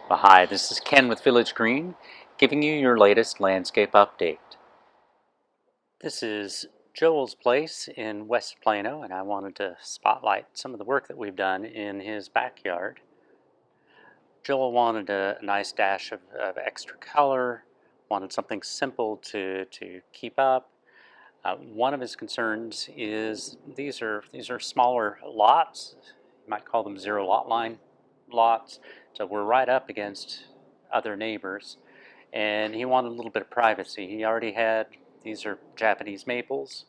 Well, hi, this is Ken with Village Green, giving you your latest landscape update. This is Joel's place in West Plano, and I wanted to spotlight some of the work that we've done in his backyard. Joel wanted a nice dash of extra color, wanted something simple to keep up. One of his concerns is these are smaller lots. You might call them zero lot line lots. So we're right up against other neighbors, and he wanted a little bit of privacy. He already had, these are Japanese maples,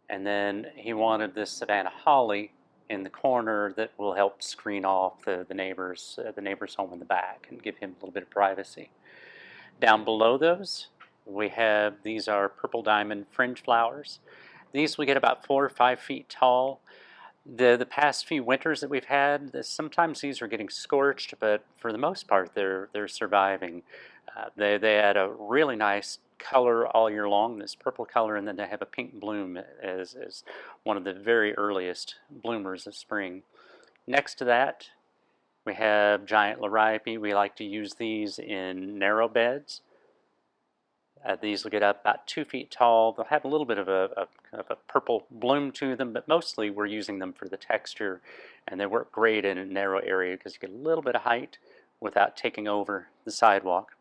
and then he wanted this Savannah holly in the corner that will help screen off the neighbor's home in the back and give him a little bit of privacy. Down below those, we have, these are purple diamond fringe flowers. These will get about 4 or 5 feet tall. The past few winters that we've had, sometimes these are getting scorched, but for the most part they're surviving. They had a really nice color all year long, this purple color, and then they have a pink bloom as one of the very earliest bloomers of spring. Next to that, we have giant lorope. We like to use these in narrow beds. These will get up about 2 feet tall. They'll have a little bit of a purple bloom to them, but mostly we're using them for the texture, and they work great in a narrow area because you get a little bit of height without taking over the sidewalk.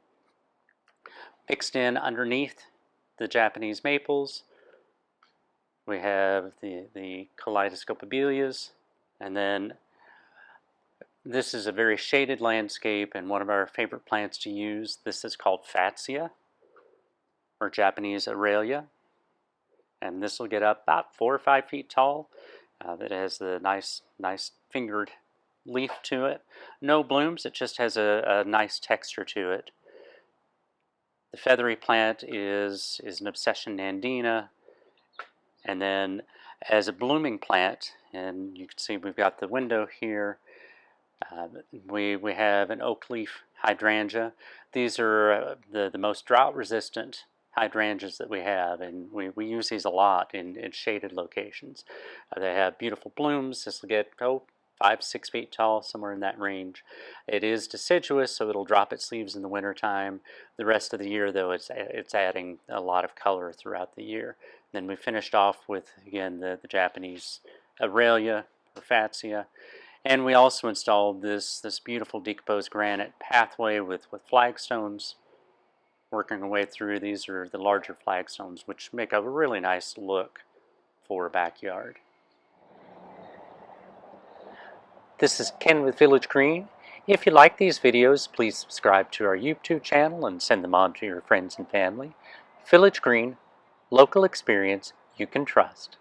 Mixed in underneath the Japanese maples, we have the Kaleidoscope abelias, and then this is a very shaded landscape and one of our favorite plants to use. This is called fatsia, or Japanese Aurelia, and this will get up about 4 or 5 feet tall. It has the nice fingered leaf to it. No blooms, it just has a nice texture to it. The feathery plant is an obsession nandina, and then as a blooming plant, and you can see we've got the window here, we have an oak leaf hydrangea. These are the most drought resistant hydrangeas that we have, and we use these a lot in shaded locations. They have beautiful blooms. This will get 5, 6 feet tall, somewhere in that range. It is deciduous, so it'll drop its leaves in the wintertime. The rest of the year, though, it's adding a lot of color throughout the year. Then we finished off with, again, the Japanese Aurelia, or fatsia. And we also installed this beautiful decomposed granite pathway with flagstones. Working our way through, these are the larger flagstones, which make a really nice look for a backyard. This is Ken with Village Green. If you like these videos, please subscribe to our YouTube channel and send them on to your friends and family. Village Green, local experience you can trust.